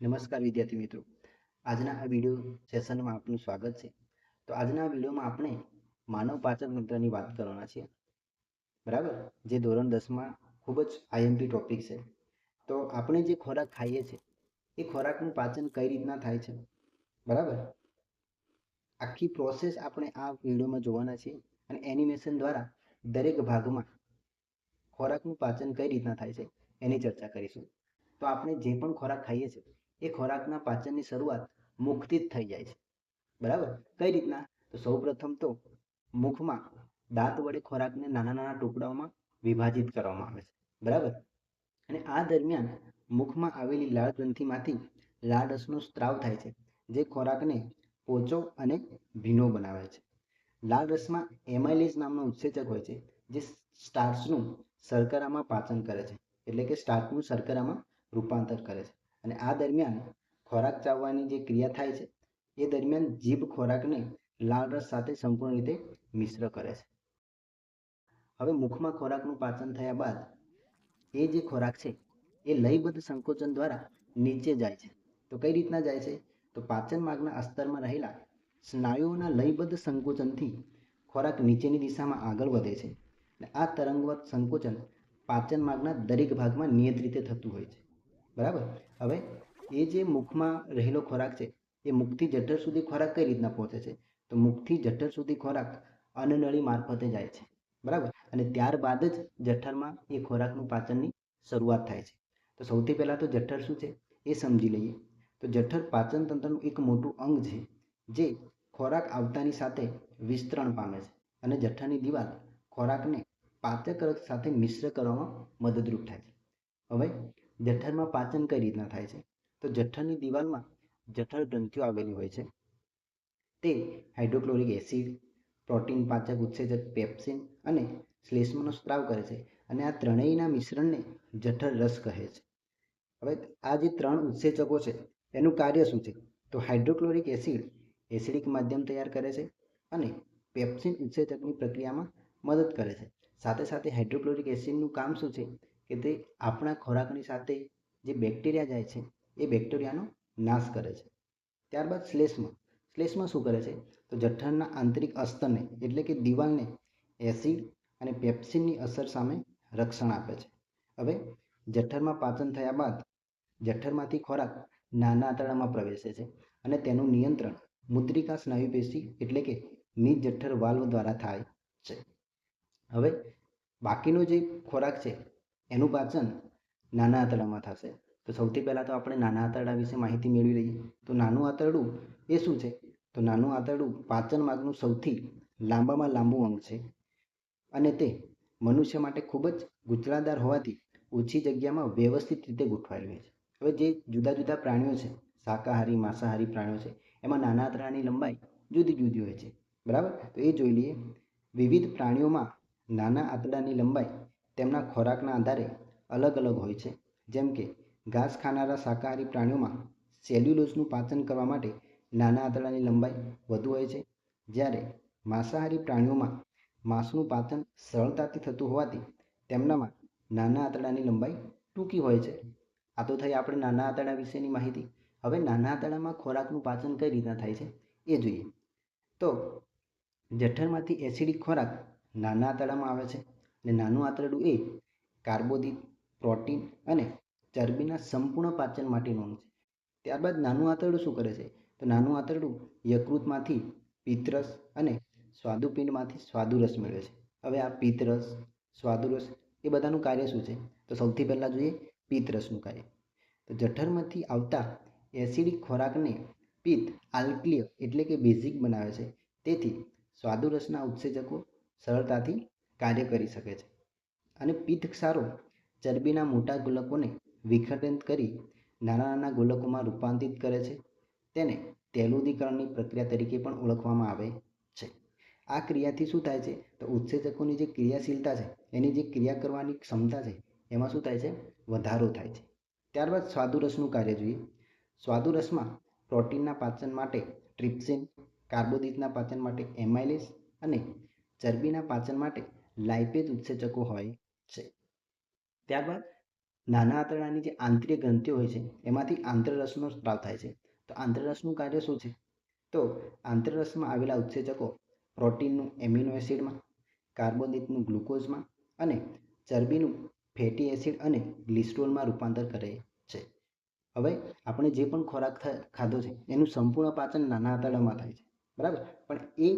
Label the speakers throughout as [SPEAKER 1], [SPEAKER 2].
[SPEAKER 1] નમસ્કાર વિદ્યાર્થી મિત્રો, આજના આ વિડીયો સેશનમાં આપનું સ્વાગત છે. તો આજના વિડીયોમાં આપણે માનવ પાચન તંત્રની વાત કરવાના છીએ, બરાબર? જે ધોરણ 10માં ખૂબ જ આઈએમપી ટોપિક છે. તો આપણે જે ખોરાક ખાઈએ છીએ એ ખોરાકનું પાચન કઈ રીતના થાય છે, બરાબર? આખી પ્રોસેસ આપણે આ વિડીયોમાં જોવાના છીએ અને એનિમેશન દ્વારા દરેક ભાગમાં ખોરાકનું પાચન કઈ રીતના થાય છે એની ચર્ચા કરીશું. તો આપણે જે પણ ખોરાક ખાઈએ છીએ એ ખોરાકના પાચનની શરૂઆત મુખથી જ થઈ જાય છે, બરાબર? કઈ રીતના? તો સૌપ્રથમ તો મુખમાં દાંત વડે ખોરાકને નાના નાના ટુકડાઓમાં વિભાજિત કરવામાં આવે છે, બરાબર? અને આ દરમિયાન મુખમાં આવેલી લાળ ગ્રંથિમાંથી લાળ રસનો સ્ત્રાવ થાય છે, જે ખોરાકને પોચો અને ભીનો બનાવે છે. લાળ રસમાં એમાઇલેઝ નામનો ઉત્સેચક હોય છે, જે સ્ટાર્ચનું શર્કરામાં પાચન કરે છે, એટલે કે સ્ટાર્ચનું શર્કરામાં રૂપાંતર કરે છે. અને આ દરમિયાન ખોરાક ચાવવાની જે ક્રિયા થાય છે એ દરમિયાન જીભ ખોરાકને લાળ રસ સાથે સંપૂર્ણ રીતે મિશ્ર કરે છે. હવે મુખમાં ખોરાકનું પાચન થયા બાદ એ જે ખોરાક છે એ લયબદ્ધ સંકોચન દ્વારા નીચે જાય છે. તો કઈ રીતના જાય છે? તો પાચન માર્ગના અસ્તરમાં રહેલા સ્નાયુઓના લયબદ્ધ સંકોચનથી ખોરાક નીચેની દિશામાં આગળ વધે છે. આ તરંગવત સંકોચન પાચન માર્ગના દરેક ભાગમાં નિયત રીતે થતું હોય છે, બરાબર? હવે એ જે મુખમાં રહેલો ખોરાક છે એ મુખથી જઠર સુધી ખોરાક કઈ રીતના પહોંચે છે? તો મુખથી જઠર સુધી ખોરાક અન્નનળી મારફતે જાય છે, બરાબર? અને ત્યારબાદ જ જઠરમાં એ ખોરાકનું પાચનની શરૂઆત થાય છે. તો સૌથી પહેલાં તો જઠર શું છે એ સમજી લઈએ. તો જઠર પાચન તંત્રનું એક મોટું અંગ છે, જે ખોરાક આવતાની સાથે વિસ્તરણ પામે છે અને જઠરની દિવાલ ખોરાકને પાચક રસ સાથે મિશ્ર કરવામાં મદદરૂપ થાય છે. હવે જઠરમાં પાચન કઈ રીતના થાય છે? તો જઠરની દિવાલમાં જઠર ગ્રંથિઓ આવેલી હોય છે. તે હાઇડ્રોક્લોરિક એસિડ, પ્રોટીન પાચક ઉત્સેચક પેપ્સિન અને શ્લેષ્માનો સ્ત્રાવ કરે છે, અને આ ત્રણેયના મિશ્રણને જઠર રસ કહે છે. હવે આ જે ત્રણ ઉત્સેચકો છે એનું કાર્ય શું છે? તો હાઇડ્રોક્લોરિક એસિડ એસિડિક માધ્યમ તૈયાર કરે છે અને પેપ્સિન ઉત્સેચકની પ્રક્રિયામાં મદદ કરે છે. સાથે સાથે હાઇડ્રોક્લોરિક એસિડનું કામ શું છે કે તે આપણા ખોરાકની સાથે જે બેક્ટેરિયા જાય છે એ બેક્ટેરિયાનો નાશ કરે છે. ત્યારબાદ શ્લેષ્મા શું કરે છે? તો જઠરના આંતરિક અસ્તરને એટલે કે દિવાલને એસિડ અને પેપ્સિનની અસર સામે રક્ષણ આપે છે. હવે જઠરમાં પાચન થયા બાદ જઠરમાંથી ખોરાક નાના આંતરડામાં પ્રવેશે છે અને તેનું નિયંત્રણ મુદ્રિકા સ્નાયુપેશી એટલે કે નિજ જઠર વાલ્વ દ્વારા થાય છે. હવે બાકીનો જે ખોરાક છે એનું પાચન નાના આંતરડામાં થશે. તો સૌથી પહેલાં તો આપણે નાના આંતરડા વિશે માહિતી મેળવી લઈએ. તો નાનું આંતરડું એ શું છે? તો નાનું આંતરડું પાચન માર્ગનું સૌથી લાંબામાં લાંબુ અંગ છે અને તે મનુષ્ય માટે ખૂબ જ ગૂંચળાદાર હોવાથી ઓછી જગ્યામાં વ્યવસ્થિત રીતે ગોઠવાયેલું હોય છે. હવે જે જુદા જુદા પ્રાણીઓ છે, શાકાહારી માંસાહારી પ્રાણીઓ છે, એમાં નાના આંતરડાની લંબાઈ જુદી જુદી હોય છે, બરાબર? તો એ જોઈ લઈએ. વિવિધ પ્રાણીઓમાં નાના આંતરડાની લંબાઈ તેમના ખોરાકના આધારે અલગ અલગ હોય છે. જેમ કે ઘાસ ખાનારા શાકાહારી પ્રાણીઓમાં સેલ્યુલોઝનું પાચન કરવા માટે નાના આંતરડાની લંબાઈ વધુ હોય છે, જ્યારે માંસાહારી પ્રાણીઓમાં માંસનું પાચન સરળતાથી થતું હોવાથી તેમનામાં નાના આંતરડાની લંબાઈ ટૂંકી હોય છે. આ તો થઈ આપણે નાના આંતરડા વિશેની માહિતી. હવે નાના આંતરડામાં ખોરાકનું પાચન કઈ રીતના થાય છે એ જોઈએ. તો જઠરમાંથી એસિડિક ખોરાક નાના આંતરડામાં આવે છે અને નાનું આંતરડું એ કાર્બોદિત, પ્રોટીન અને ચરબીના સંપૂર્ણ પાચન માટેનું અંગ છે. ત્યારબાદ નાનું આંતરડું શું કરે છે? તો નાનું આંતરડું યકૃતમાંથી પિત્તરસ અને સ્વાદુપિંડમાંથી સ્વાદુરસ મેળવે છે. હવે આ પિત્તરસ, સ્વાદુરસ એ બધાનું કાર્ય શું છે? તો સૌથી પહેલાં જોઈએ પિત્તરસનું કાર્ય. તો જઠરમાંથી આવતા એસિડિક ખોરાકને પિત્ત આલ્કલીય એટલે કે બેઝિક બનાવે છે. તેથી સ્વાદુરસના ઉત્સેચકો સરળતાથી કાર્ય કરી શકે છે. અને પિત્ત ક્ષારો ચરબીના મોટા ગોલકોને વિખંડિત કરી નાના નાના ગોલકોમાં રૂપાંતરિત કરે છે. તેને તેલુદીકરણની પ્રક્રિયા તરીકે પણ ઓળખવામાં આવે છે. આ ક્રિયાથી શું થાય છે? તો ઉત્સેચકોની જે ક્રિયાશીલતા છે, એની જે ક્રિયા કરવાની ક્ષમતા છે, એમાં શું થાય છે? વધારો થાય છે. ત્યારબાદ સ્વાદુરસનું કાર્ય જોઈએ. સ્વાદુરસમાં પ્રોટીનના પાચન માટે ટ્રિપ્સિન, કાર્બોદિતના પાચન માટે એમાઇલેઝ અને ચરબીના પાચન માટે લાઇપેઝ ઉત્સેચકો હોય છે. ત્યારબાદ નાના આંતરડાની જે આંતરિક ગ્રંથિઓ હોય છે એમાંથી આંતરરસનો સ્ત્રાવ થાય છે. તો આંતરરસનું કાર્ય શું છે? તો આંતરરસમાં આવેલા ઉત્સેચકો પ્રોટીનનું એમિનો એસિડમાં, કાર્બોદિતનું ગ્લુકોઝમાં અને ચરબીનું ફેટી એસિડ અને ગ્લિસ્ટ્રોલમાં રૂપાંતર કરે છે. હવે આપણે જે પણ ખોરાક ખાધો છે એનું સંપૂર્ણ પાચન નાના આંતરડામાં થાય છે, બરાબર. પણ એ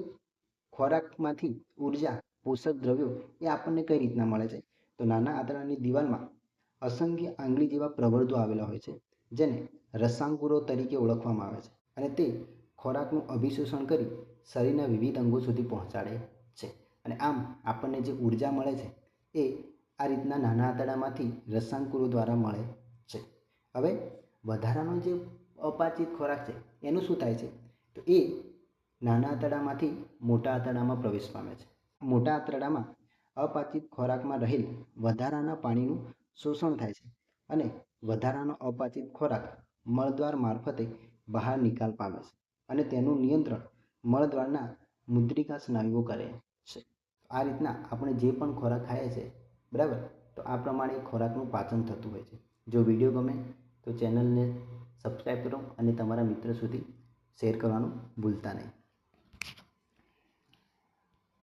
[SPEAKER 1] ખોરાકમાંથી ઉર્જા, પોષક દ્રવ્યો એ આપણને કઈ રીતના મળે છે? તો નાના આંતરડાની દિવાલમાં અસંખ્ય આંગળી જેવા પ્રવર્ધો આવેલા હોય છે, જેને રસાંકુરો તરીકે ઓળખવામાં આવે છે, અને તે ખોરાકનું અભિશોષણ કરી શરીરના વિવિધ અંગો સુધી પહોંચાડે છે. અને આમ આપણને જે ઉર્જા મળે છે એ આ રીતના નાના આંતરડામાંથી રસાંકુરો દ્વારા મળે છે. હવે વધારાનો જે અપાચિત ખોરાક છે એનું શું થાય છે? તો એ નાના આંતરડામાંથી મોટા આંતરડામાં પ્રવેશ પામે છે. મોટા આંતરડામાં અપાચિત ખોરાકમાં રહેલ વધારાના પાણીનું શોષણ થાય છે અને વધારાનો અપાચિત ખોરાક મળદ્વાર મારફતે બહાર નિકાલ પામે છે, અને તેનું નિયંત્રણ મળદ્વારના મુદ્રિકા સ્નાયુઓ કરે છે. આ રીતના આપણે જે પણ ખોરાક ખાઈએ છીએ, બરાબર, તો આ પ્રમાણે ખોરાકનું પાચન થતું હોય છે. જો વિડીયો ગમે તો ચેનલને સબસ્ક્રાઈબ કરો અને તમારા મિત્ર સુધી શેર કરવાનું ભૂલતા નહીં.